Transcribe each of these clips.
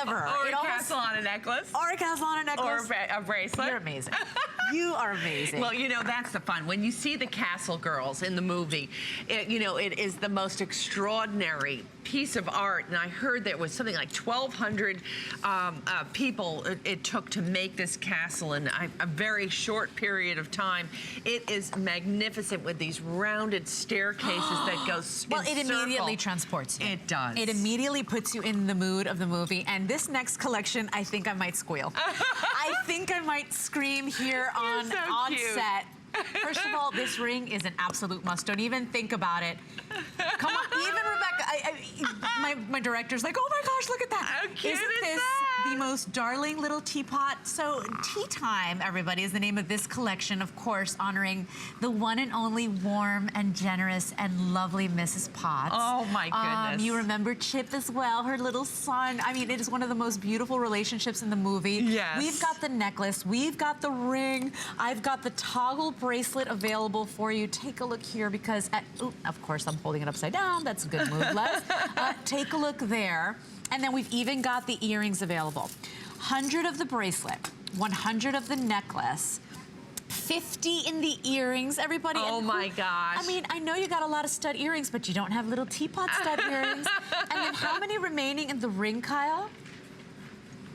Whatever. Or a castle on a necklace. Or a castle on a necklace. Or a bracelet. You're amazing. You are amazing. Well, you know, that's the fun. When you see the castle girls in the movie, you know, it is the most extraordinary piece of art. And I heard there was something like 1,200 people it took to make this castle in a very short period of time. It is magnificent with these rounded staircases that go well, it immediately transports you. It does. It immediately puts you in the mood of the movie. And this next collection, I think I might squeal. I think I might scream here on set. First of all, this ring is an absolute must. Don't even think about it. Come on, even Rebecca, my director's like, oh my gosh, look at that. How cute Isn't this the most darling little teapot? So Tea Time, everybody, is the name of this collection, of course, honoring the one and only warm and generous and lovely Mrs. Potts. Oh my goodness. You remember Chip as well, her little son. I mean, it is one of the most beautiful relationships in the movie. Yes. We've got the necklace, we've got the ring, I've got the toggle bracelet available for you. Take a look here because, of course, I'm holding it upside down. That's a good move, Les. Take a look there. And then we've even got the earrings available. 100 of the bracelet, 100 of the necklace, 50 in the earrings, everybody. Oh my gosh. I mean, I know you got a lot of stud earrings, but you don't have little teapot stud earrings. And then how many remaining in the ring, Kyle?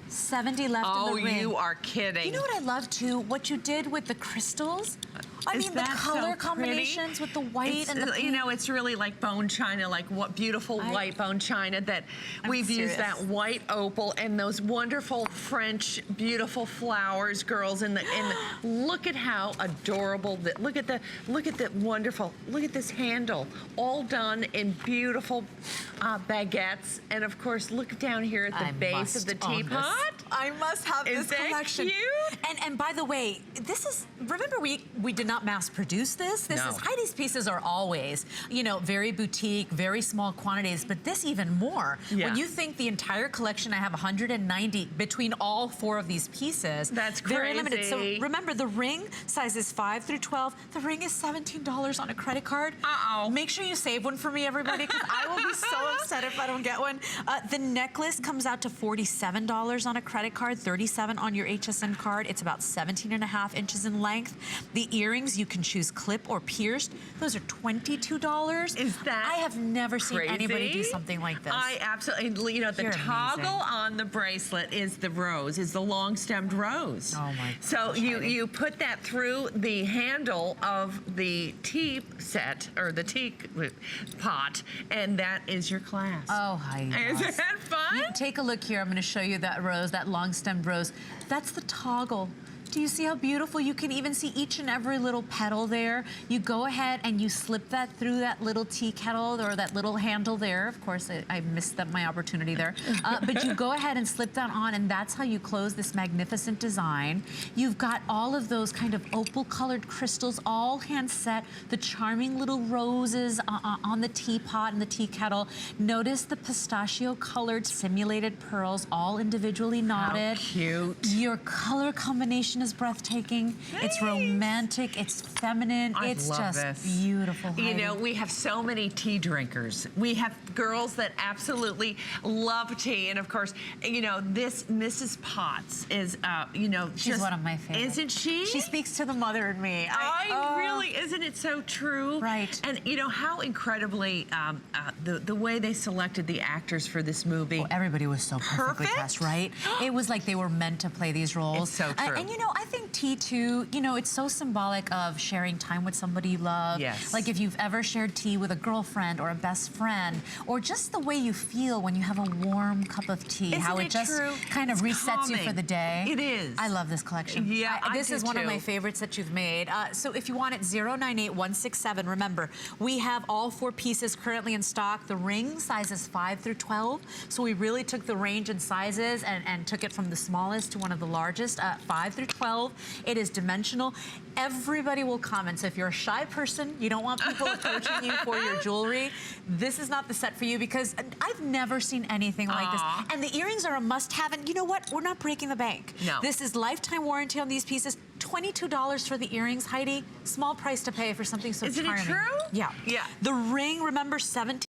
70 left in the ring. Oh, you are kidding. You know what I love too? What you did with the crystals? I mean, the color combinations with the white and the pink. You know, it's really like bone china, like what beautiful white bone china that we've used that white opal and those wonderful French beautiful flowers, girls. And look at how adorable that. Look at the wonderful. Look at this handle, all done in beautiful baguettes. And of course, look down here at the base of the teapot. I must have this collection. Is that cute? And by the way, this is, remember we did not mass produce this. This is, Heidi's pieces are always, you know, very boutique, very small quantities, but this even more. Yeah. When you think the entire collection, I have 190 between all 4 of these pieces. That's crazy. Very limited. So remember, the ring sizes 5 through 12. The ring is $17 on a credit card. Uh-oh. Make sure you save one for me, everybody, because I will be so upset if I don't get one. The necklace comes out to $47 on a credit card, $37 on your HSN card. It's about 17.5 inches in length. The earrings, you can choose clip or pierced. Those are $22. Is that I have never crazy? seen anybody do something like this. I absolutely, you know, the toggle on the bracelet is the rose, is the long-stemmed rose. Oh my gosh. So you put that through the handle of the tea set, or the tea pot, and that is your class. Oh, Heidi. Is that fun? Take a look here. I'm going to show you that rose, that long-stemmed rose. That's the toggle. Do you see how beautiful? You can even see each and every little petal there. You go ahead and you slip that through that little tea kettle or that little handle there. Of course, I missed my opportunity there. But you go ahead and slip that on, and that's how you close this magnificent design. You've got all of those kind of opal-colored crystals, all hand set, the charming little roses on the teapot and the tea kettle. Notice the pistachio-colored simulated pearls, all individually knotted. How cute. Your color combination is breathtaking. Nice. It's romantic. It's feminine. It's just beautiful. Heidi. You know, we have so many tea drinkers. We have girls that absolutely love tea, and of course, you know, this Mrs. Potts is, you know, she's one of my favorites. Isn't she? She speaks to the mother in me. Really, isn't it so true? Right. And you know how incredibly the way they selected the actors for this movie. Well, everybody was so perfectly cast, right? It was like they were meant to play these roles. It's so true. And you know, I think tea too, you know, it's so symbolic of sharing time with somebody you love. Yes. Like if you've ever shared tea with a girlfriend or a best friend, or just the way you feel when you have a warm cup of tea, how it just kind of resets you for the day. It is. I love this collection. Yeah, this is one of my favorites that you've made. So if you want it, 098167. Remember, we have all 4 pieces currently in stock. The ring sizes 5 through 12. So we really took the range in sizes and took it from the smallest to one of the largest, 5 through 12. It is dimensional. Everybody will comment. So if you're a shy person, you don't want people approaching you for your jewelry, this is not the set for you, because I've never seen anything like this. And the earrings are a must-have. And you know what? We're not breaking the bank. No. This is lifetime warranty on these pieces. $22 for the earrings, Heidi. Small price to pay for something so charming. Isn't it true? Yeah. Yeah. The ring, remember, 17.